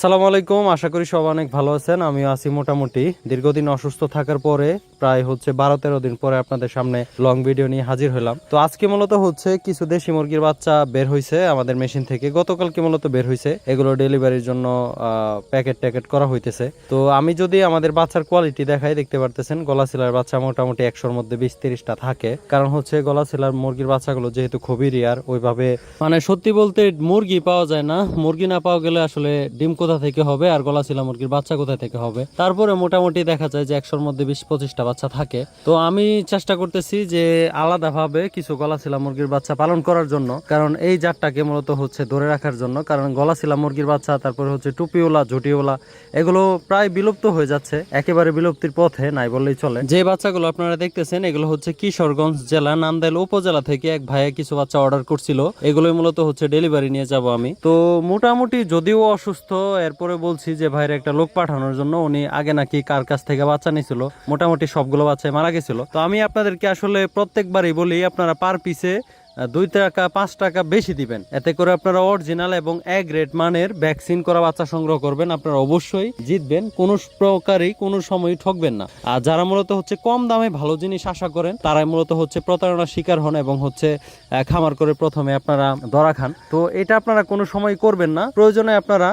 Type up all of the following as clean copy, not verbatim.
আসসালামু আলাইকুম, আশা করি সব অনেক ভালো আছেন। আমিও আছি মোটামুটি। দীর্ঘদিন অসুস্থ থাকার পরে প্রায় 12-13 দিন পরে আপনাদের সামনে লং ভিডিও নিয়ে হাজির হলাম। তো আজকে মূলত কিছু দেশি মুরগির বাচ্চা বের হয়েছে আমাদের মেশিন থেকে। গতকালকে মূলত বের হয়েছে, এগুলো ডেলিভারির জন্য প্যাকেট করা হইতেছে। তো আমি যদি আমাদের বাচ্চার কোয়ালিটি দেখাই, দেখতে পারতেছেন গলা শিলার বাচ্চা মোটামুটি 100-র মধ্যে 20-30টা থাকে। কারণ গলা শিলার মুরগির বাচ্চাগুলো যেহেতু খুবই রেয়ার, ওইভাবে মানে সত্যি বলতে মুরগি পাওয়া যায় না। মুরগি না পাওয়া গেলে আসলে ডিম কোথা থেকে হবে আর গলা শিলা মুরগির বাচ্চা কোথা থেকে হবে। তারপরে মোটামুটি দেখা যায় যে 100-র মধ্যে 20-25টা বাচ্চা থাকে। তো আমি চেষ্টা করতেছি যে আলাদাভাবে কিছু গলা শিলা মুরগির বাচ্চা পালন করার জন্য, কারণ এই জাতটাকে মূলত ধরে রাখার জন্য। কারণ গলা শিলা মুরগির বাচ্চা, তারপরে টুপিওলা, ঝুটিওলা, এগুলো প্রায় বিলুপ্ত হয়ে যাচ্ছে, একেবারে বিলুপ্তির পথে নাই বললেই চলে। যে বাচ্চাগুলো আপনারা দেখতেছেন এগুলো কিশোরগঞ্জ জেলা নান্দাইল উপজেলা থেকে এক ভাইয়া কিছু বাচ্চা অর্ডার করছিল। এগুলোই মূলত ডেলিভারি নিয়ে যাব আমি। তো মোটামুটি যদিও অসুস্থ, এরপরে বলছি যে ভাইয়ের একটা লোক পাঠানোর জন্য। উনি আগে নাকি কার কাছ থেকে বাচ্চা নিয়েছিল, মোটামুটি সবগুলো বাচ্চাই মারা গেছিল। তো আমি আপনাদেরকে আসলে প্রত্যেকবারই বলি, আপনারা পার পিসে 2 টাকা 5 টাকা বেশি দিবেন, এতে করে আপনারা অরিজিনাল এবং এ গ্রেড মানের ভ্যাকসিন করা বাচ্চা সংগ্রহ করবেন। আপনারা অবশ্যই জিতবেন, কোনো প্রকারই কোনো সময় ঠকবেন না। আর যারা মূলত কম দামে ভালো জিনিস আশা করেন, তারাই মূলত প্রতারণার শিকার হন এবং খামার করে প্রথমে আপনারা ধরা খান। তো এটা আপনারা কোনো সময় করবেন না। প্রয়োজনে আপনারা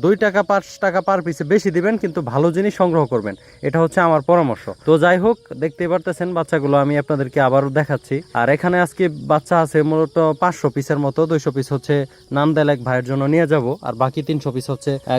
2 টাকা 5 টাকা পার পিসে বেশি দিবেন, কিন্তু ভালো জিনিস সংগ্রহ করবেন। এটা আমার পরামর্শ। তো যাই হোক, দেখতেই পারতেছেন বাচ্চাগুলো আমি আপনাদেরকে আবারও দেখাচ্ছি। আর এখানে আজকে বাচ্চা আছে মূলত 500 পিসের মতো। 200 পিস নান্দাইল এক ভাইয়ের জন্য নিয়ে যাব, আর বাকি 300 পিস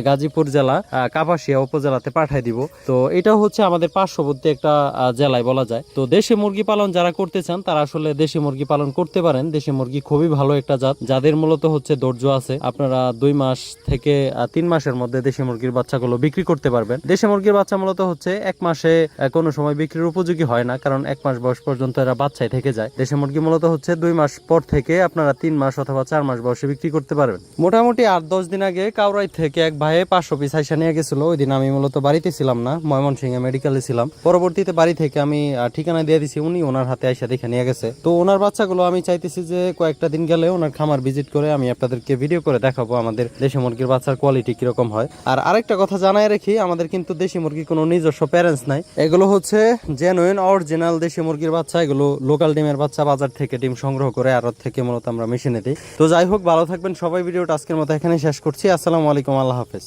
গাজীপুর জেলা কাপাসিয়া উপজেলাতে পাঠাই দিব। তো এটাও আমাদের পার্শ্ববর্তী একটা জেলায় বলা যায়। তো দেশি মুরগি পালন যারা করতে চান, তারা আসলে দেশি মুরগি পালন করতে পারেন। দেশি মুরগি খুবই ভালো একটা জাত, যাদের মূলত ধৈর্য আছে। আপনারা 2 মাস থেকে 3 মাসের মধ্যে দেশি মুরগির বাচ্চাগুলো বিক্রি করতে পারবেন। দেশি মুরগির বাচ্চা মূলত 1 মাসে কোনো সময় বিক্রির উপযোগী হয় না, কারণ 1 মাস বয়স পর্যন্ত এরা বাচ্চাই থেকে যায়। দেশি মুরগি মূলত 2 মাস পর থেকে আপনারা 3 মাস অথবা 4 মাস বয়সে বিক্রি করতে পারবেন। মোটামুটি 8-10 দিন আগে কাউরাই থেকে এক ভাইয়ে 500 পিস আইসা নিয়ে গেছিল। ওই দিন আমি মূলত বাড়িতে ছিলাম না, ময়মনসিংহে মেডিকেলে ছিলাম। পরবর্তীতে বাড়ি থেকে আমি ঠিকানা দিয়ে দিছি, উনি ওনার হাতে আইসা দেখে নিয়ে গেছে। তো ওনার বাচ্চাগুলো আমি চাইতেছি যে কয়েকটা দিন গেলে ওনার খামার ভিজিট করে আমি আপনাদেরকে ভিডিও করে দেখাবো আমাদের দেশি মুরগির বাচ্চার কোয়ালিটি কিরকম হয়। আর আরেকটা কথা জানাই রাখি, আমাদের কিন্তু দেশি মুরগি কোনো নিজস্ব প্যারেন্টস নাই। এগুলো জেনুইন অরিজিনাল দেশি মুরগির বাচ্চা। এগুলো লোকাল ডিমের বাচ্চা, বাজার থেকে ডিম সংগ্রহ করে আড়ত থেকে মূলত আমরা মেশিনে দিই। তো যাই হোক, ভালো থাকবেন সবাই। ভিডিওটা আজকের মতো এখানে শেষ করছি। আসসালামু আলাইকুম, আল্লাহ হাফেজ।